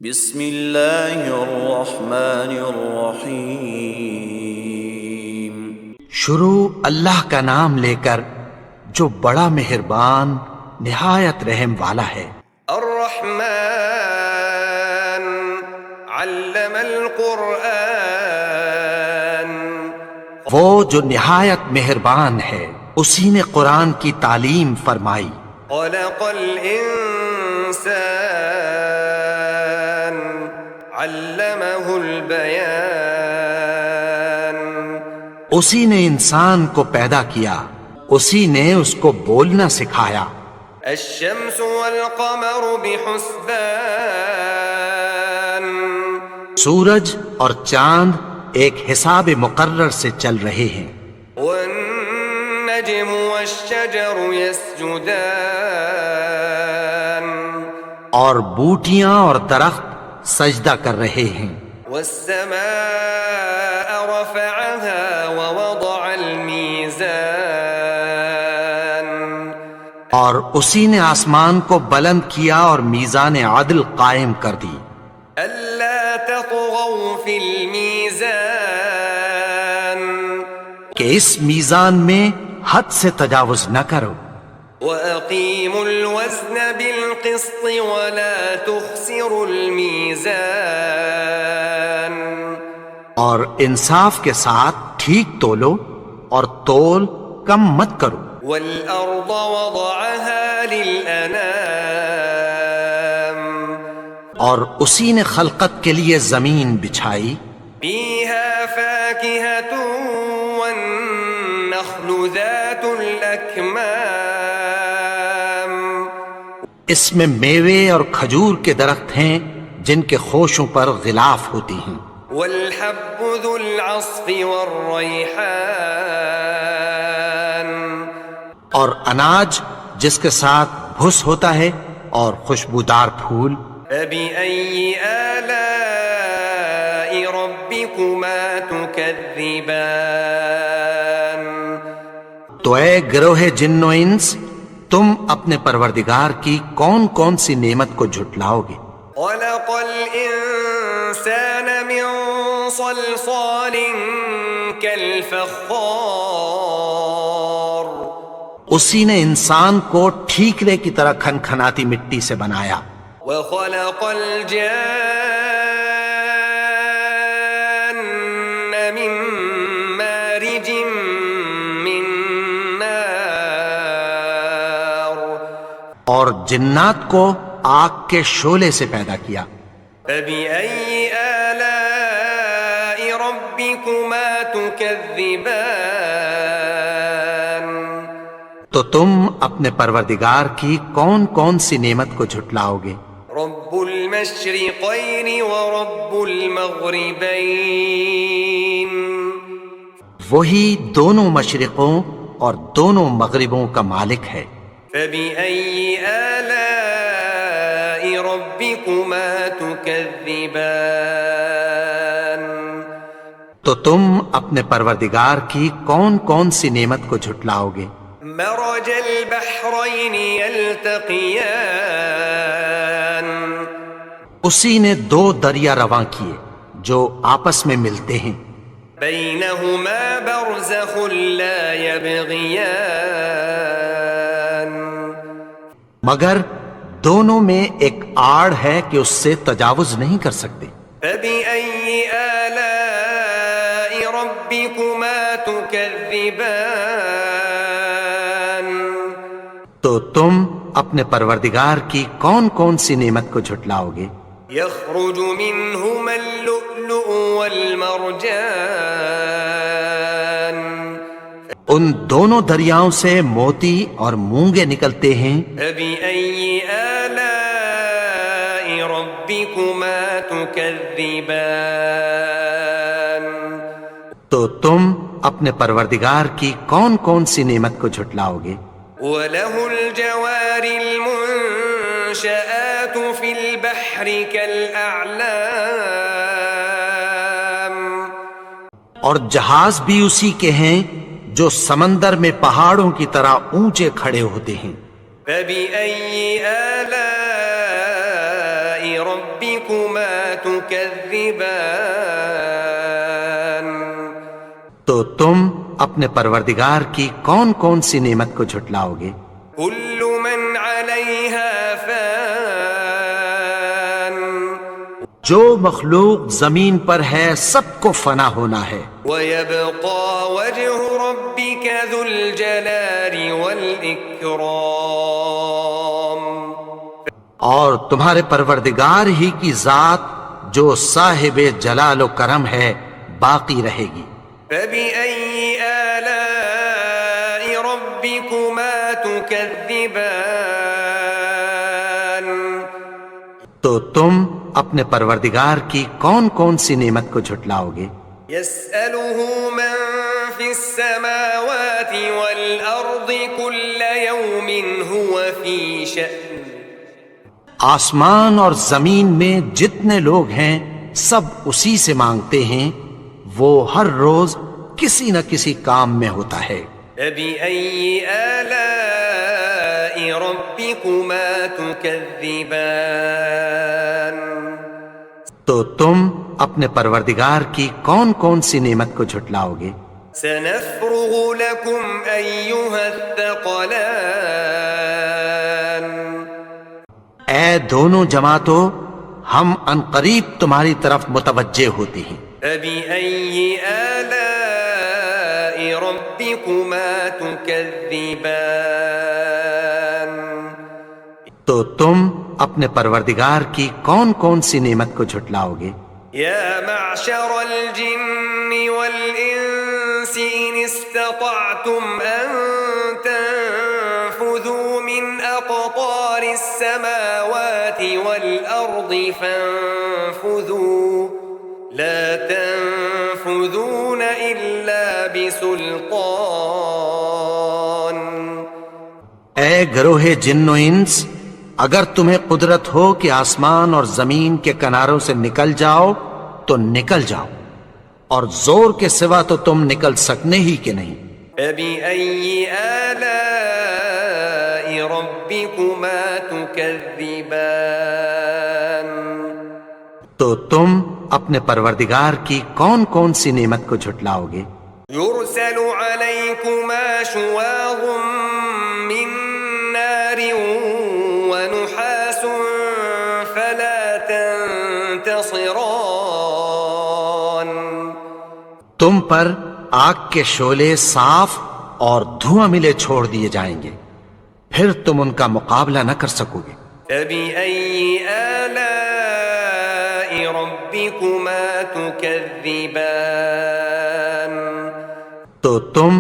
بسم اللہ الرحمن الرحیم۔ شروع اللہ کا نام لے کر جو بڑا مہربان نہایت رحم والا ہے۔ الرحمن علم القرآن، وہ جو نہایت مہربان ہے اسی نے قرآن کی تعلیم فرمائی۔ خلق الانسان علمہ البیان، اسی نے انسان کو پیدا کیا، اسی نے اس کو بولنا سکھایا۔ الشمس والقمر بحسبان، سورج اور چاند ایک حساب مقرر سے چل رہے ہیں۔ والنجم والشجر يسجدان، اور بوٹیاں اور درخت سجدہ کر رہے ہیں۔ والسماء رفعها ووضع الميزان، اور اسی نے آسمان کو بلند کیا اور میزان عدل قائم کر دی۔ ألا تطغوا في الميزان، کہ اس میزان میں حد سے تجاوز نہ کرو۔ وأقيموا الوزن بالقسط ولا تخسروا الميزان، اور انصاف کے ساتھ ٹھیک تولو اور تول کم مت کرو۔ والأرض وضعها للأنام، اور اسی نے خلقت کے لیے زمین بچھائی، فيها فاكهة والنخل ذات الأكمام، اس میں میوے اور کھجور کے درخت ہیں جن کے خوشوں پر غلاف ہوتی ہیں، والحب ذو العصف والريحان، اور اناج جس کے ساتھ بھس ہوتا ہے اور خوشبودار پھول۔ فبأي آلاء ربكما تكذبان، تو اے گروہ جن و انس، تم اپنے پروردگار کی کون کون سی نعمت کو جھٹلاؤ گے؟ خلق الإنسان من صلصال كالفخار، اسی نے انسان کو ٹھیکرے کی طرح کھنکھناتی مٹی سے بنایا۔ وخلق الجان من مارج من نار، اور جنات کو آگ کے شعلے سے پیدا کیا۔ فبأي آلاء ربكما تكذبان، تو تم اپنے پروردگار کی کون کون سی نعمت کو جھٹلاؤ گے؟ رب المشرقين ورب المغربين، وہی دونوں مشرقوں اور دونوں مغربوں کا مالک ہے۔ فبأي آلاء ربكما تكذبان، تو تم اپنے پروردگار کی کون کون سی نعمت کو جھٹلاؤ گے؟ مرج البحرين يلتقيان، اسی نے دو دریا رواں کیے جو آپس میں ملتے ہیں، بينهما برزخ لا يبغيان، مگر دونوں میں ایک آڑ ہے کہ اس سے تجاوز نہیں کر سکتے۔ فبأي آلاء ربكما تكذبان، تو تم اپنے پروردگار کی کون کون سی نعمت کو جھٹلاؤ گے؟ يخرج منهما اللؤلؤ والمرجان، ان دونوں دریاؤں سے موتی اور مونگے نکلتے ہیں۔ فبأي آلاء ربكما تكذبان، تو تم اپنے پروردگار کی کون کون سی نعمت کو جھٹلاؤ گے؟ وله الجوار المنشآت في البحر كالأعلام، اور جہاز بھی اسی کے ہیں جو سمندر میں پہاڑوں کی طرح اونچے کھڑے ہوتے ہیں۔ فبأي آلاء ربكما ربكما تكذبان تو تم اپنے پروردگار کی کون کون سی نعمت کو جھٹلاؤ گے؟ كل من عليها فان جو مخلوق زمین پر ہے سب کو فنا ہونا ہے، ويبقى وجه ربك ذو الجلال والإكرام اور تمہارے پروردگار ہی کی ذات جو صاحب جلال و کرم ہے باقی رہے گی۔ فبأي آلاء ربكما تكذبان تو تم اپنے پروردگار کی کون کون سی نعمت کو جھٹلاؤ گے؟ يسأله من في السماوات والأرض كل يوم هو في شأن آسمان اور زمین میں جتنے لوگ ہیں سب اسی سے مانگتے ہیں، وہ ہر روز کسی نہ کسی کام میں ہوتا ہے۔ فبأي آلاء ربكما تكذبان تو تم اپنے پروردگار کی کون کون سی نعمت کو جھٹلاؤ گے؟ سنفرغ لكم أيها الثقلان اے دونوں جماعتوں، ہم عنقریب تمہاری طرف متوجہ ہوتے ہیں۔ فبأي آلاء ربكما تكذبان تو تم اپنے پروردگار کی کون کون سی نعمت کو جھٹلاؤ گے؟ يا معشر الجن والإنس إن استطعتم أن تنفذوا من أقطار السماوات والأرض فانفذوا لا تنفذون إلا بسلطان اے گروہ جن و انس، اگر تمہیں قدرت ہو کہ آسمان اور زمین کے کناروں سے نکل جاؤ تو نکل جاؤ، اور زور کے سوا تو تم نکل سکنے ہی کہ نہیں۔ فبأي آلاء ربكما تكذبان تو تم اپنے پروردگار کی کون کون سی نعمت کو جھٹلاؤ گے؟ يرسل عليكما شواظ من نار ونحاس فلا تنتصران تم پر آگ کے شعلے صاف اور دھواں ملے چھوڑ دیے جائیں گے، پھر تم ان کا مقابلہ نہ کر سکو گے۔ فبأي آلاء ربكما تكذبان تو تم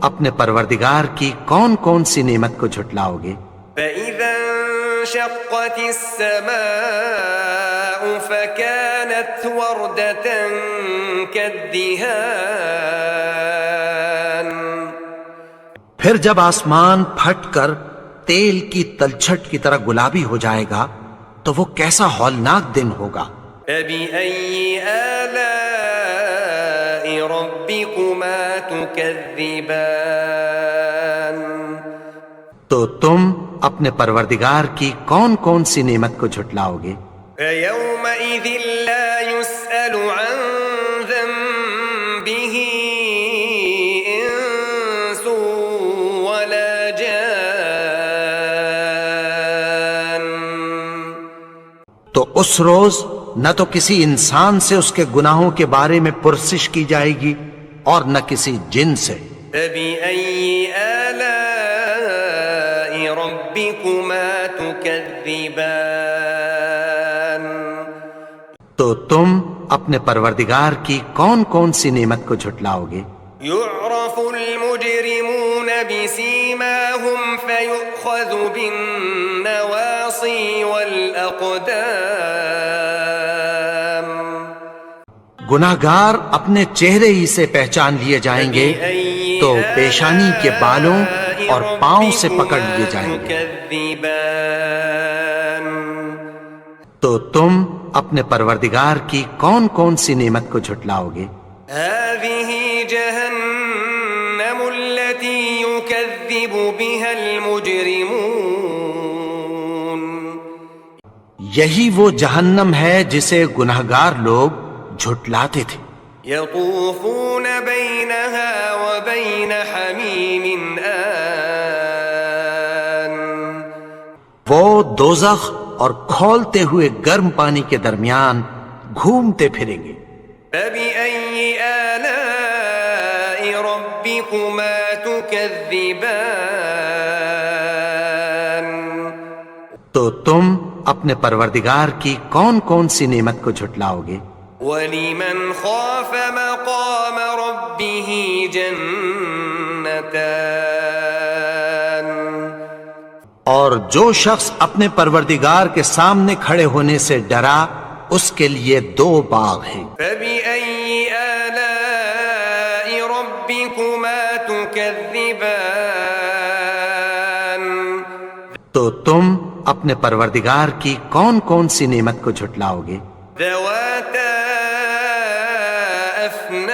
اپنے پروردگار کی کون کون سی نعمت کو جھٹلاؤ گے؟ فإذا انشقت السماء فكانت وردة كالدهان پھر جب آسمان پھٹ کر تیل کی تلچھٹ کی طرح گلابی ہو جائے گا تو وہ کیسا ہولناک دن ہوگا۔ فبأي آلاء ربكما تكذبان تو تم اپنے پروردگار کی کون کون سی نعمت کو جھٹلاؤ گے؟ فيومئذ لا يسأل عن ذنبه إنس ولا جان تو اس روز نہ تو کسی انسان سے اس کے گناہوں کے بارے میں پرسش کی جائے گی اور نہ کسی جن سے۔ فبأي آلاء ربكما تكذبان تو تم اپنے پروردگار کی کون کون سی نعمت کو جھٹلاؤ گے؟ يعرف المجرمون بسيماهم فيؤخذ بالنواصي والأقدام گناہگار اپنے چہرے ہی سے پہچان لیے جائیں گے تو پیشانی کے بالوں اور پاؤں سے پکڑ لیے جائیں گے۔ تكذبان تو تم اپنے پروردگار کی کون کون سی نعمت کو جھٹلاؤ گے؟ هذه جهنم التي يكذب بها المجرمون یہی وہ جہنم ہے جسے گنہگار لوگ جھٹلاتے تھے۔ يطوفون بينها وبين حميم آن وہ دوزخ اور کھولتے ہوئے گرم پانی کے درمیان گھومتے پھریں گے۔ فبأي آلاء ربكما تكذبان تو تم اپنے پروردگار کی کون کون سی نعمت کو جھٹلاؤ گے؟ وَلِمَنْ خَافَ مَقَامَ رَبِّهِ جَنَّتَانِ اور جو شخص اپنے پروردگار کے سامنے کھڑے ہونے سے ڈرا اس کے لیے 2 باغ ہیں۔ فَبِأَيِّ آلَاءِ رَبِّكُمَا تُكَذِّبَانِ تو تم اپنے پروردگار کی کون کون سی نعمت کو جھٹلاؤ گے؟ ذَوَاتَا أَفْنَانٍ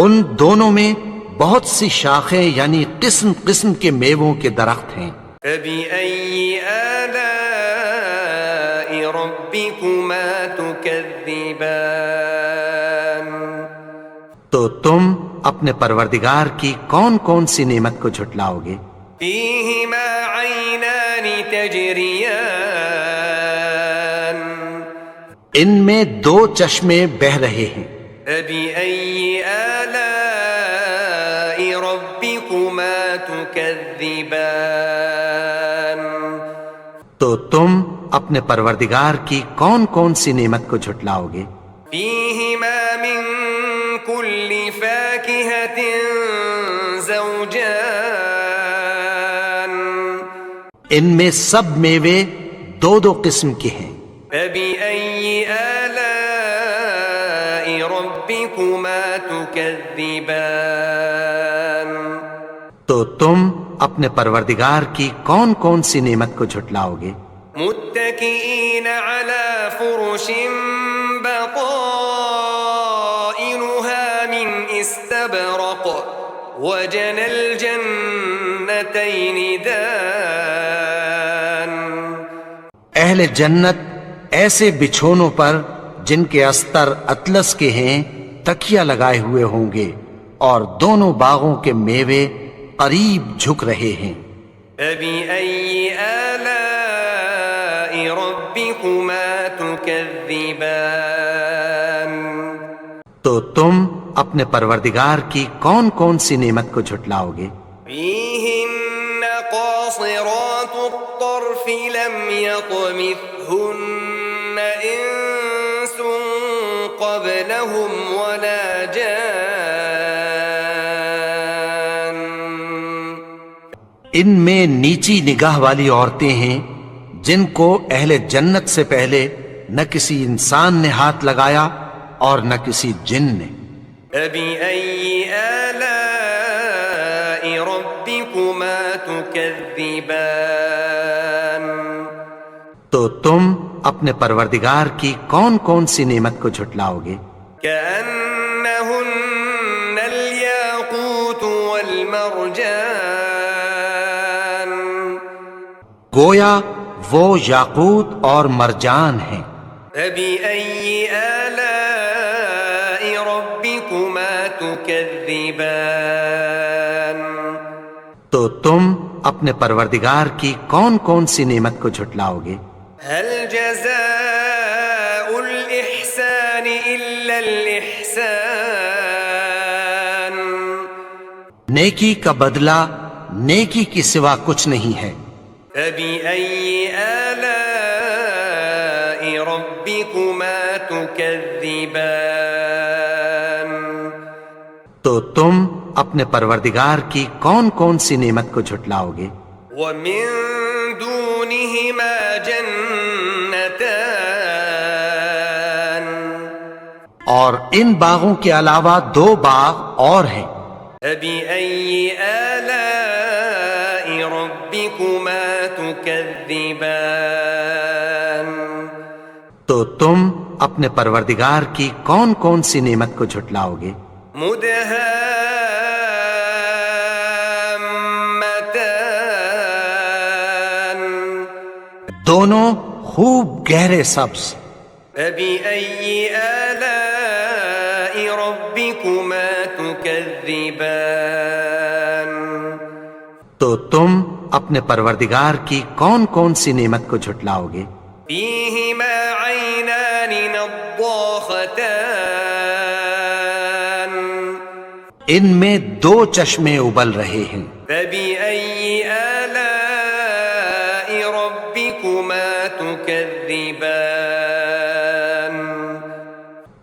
ان دونوں میں بہت سی شاخیں یعنی قسم قسم کے میووں کے درخت ہیں۔ فَبِأَيِّ آلَاءِ رَبِّكُمَا تُكَذِّبَانِ تو تم اپنے پروردگار کی کون کون سی نعمت کو جھٹلاؤ گے؟ فِيهِمَا عَيْنَانِ تَجْرِيَانِ ان میں 2 چشمے بہہ رہے ہیں۔ فَبِأَيِّ آلَاءِ رَبِّكُمَا تُكَذِّبَانِ تو تم اپنے پروردگار کی کون کون سی نعمت کو جھٹلاؤ گے؟ فِيهِمَا مِن كُلِّ فَاكِهَةٍ زَوْجَانِ ان میں سب میوے 2 قسم کے ہیں۔ فَبِأَيِّ آلَاءِ رَبِّكُمَا تُكَذِّبَانِ تو تم اپنے پروردگار کی کون کون سی نعمت کو جھٹلاؤ گے؟ متكئين على فرش بطائنها من استبرق وجنى الجنتين دان اہل جنت ایسے بچھونوں پر جن کے استر اطلس کے ہیں تکیہ لگائے ہوئے ہوں گے اور دونوں باغوں کے میوے قریب جھک رہے ہیں۔ فبأي آلاء ربكما تكذبان تو تم اپنے پروردگار کی کون کون سی نعمت کو جھٹلاؤ گے؟ فيهن قاصرات الطرف لم يطمثهن إنس قبلهم ولا جان ان میں نیچی نگاہ والی عورتیں ہیں جن کو اہل جنت سے پہلے نہ کسی انسان نے ہاتھ لگایا اور نہ کسی جن نے۔ فبأي آلاء ربكما تكذبان تو تم اپنے پروردگار کی کون کون سی نعمت کو جھٹلاؤ گے؟ كأنهن الياقوت والمرجان گویا وہ یاقوت اور مرجان ہیں۔ فبأي آلاء ربكما تكذبان تو تم اپنے پروردگار کی کون کون سی نعمت کو جھٹلاؤ گے؟ هل جزاء الإحسان إلا الإحسان نیکی کا بدلہ نیکی کی سوا کچھ نہیں ہے۔ فبأي آلاء ربكما تكذبان تو تم اپنے پروردگار کی کون کون سی نعمت کو جھٹلاؤ گے؟ ومن دونهما جنتان اور ان باغوں کے علاوہ 2 باغ اور ہیں۔ فبأي آلاء ربكما تكذبان تو تم اپنے پروردگار کی کون کون سی نعمت کو جھٹلاؤ گے؟ مدهامتان دونوں خوب گہرے سبز. فبأي آلاء ربكما تكذبان تو تم اپنے پروردگار کی کون کون سی نعمت کو جھٹلاؤ گے؟ فيهما عينان نضاختان ان میں دو چشمے ابل رہے ہیں. فبأي آلاء ربكما تكذبان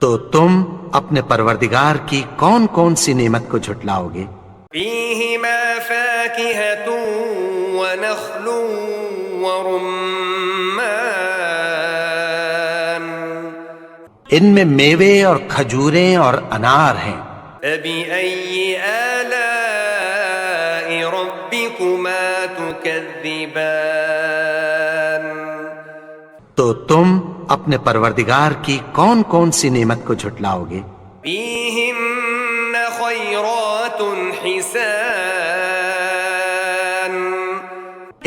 تو تم اپنے پروردگار کی کون کون سی نعمت کو جھٹلاؤ گے؟ فيهما فاكهة ونخل ورمان ان میں میوے اور کھجوریں اور انار ہیں. فبأي آلاء ربكما تكذبان تو تم اپنے پروردگار کی کون کون سی نعمت کو جھٹلاؤ گے؟ فيهن خيرات حسان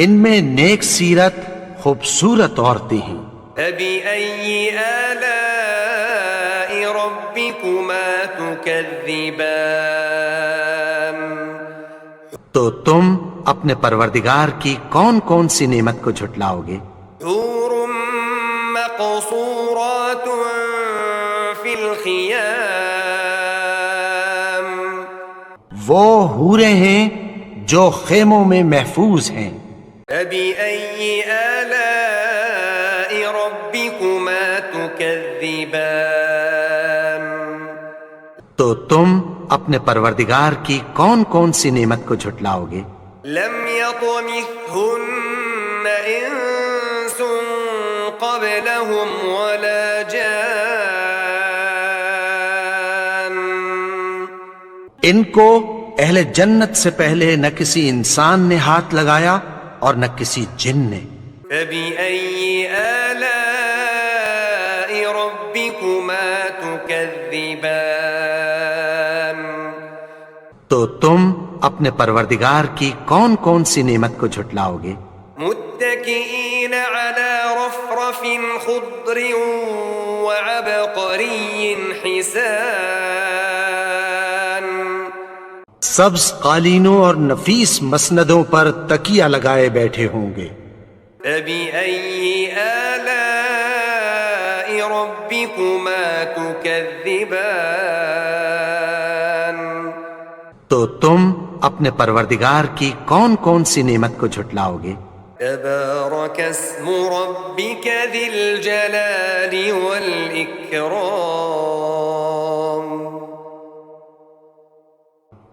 ان میں نیک سیرت خوبصورت عورتیں ہیں. فبأي آلاء ربكما تكذبان تو تم اپنے پروردگار کی کون کون سی نعمت کو جھٹلاؤ گے؟ حور مقصورات في الخيام وہ حوریں ہیں جو خیموں میں محفوظ ہیں. فبأي آلاء ربكما تكذبان تو تم اپنے پروردگار کی کون کون سی نعمت کو جھٹلاؤ گے؟ لم يطمثهن إنس قبلهم ولا جان ان کو اہل جنت سے پہلے نہ کسی انسان نے ہاتھ لگایا اور نہ کسی جن نے. فبأي آلاء ربكما تكذبان تو تم اپنے پروردگار کی کون کون سی نعمت کو جھٹلاؤ گے؟ متكئين على رفرف خضر وعبقري حسان سبز قالینوں اور نفیس مسندوں پر تکیہ لگائے بیٹھے ہوں گے. فبأي آلاء ربكما تكذبان تو تم اپنے پروردگار کی کون کون سی نعمت کو جھٹلاؤ گے؟ تبارك اسم ربك ذي الجلال والإكرام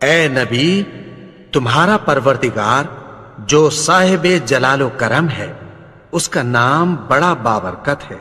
اے نبی، تمہارا پروردگار جو صاحب جلال و کرم ہے، اس کا نام بڑا بابرکت ہے.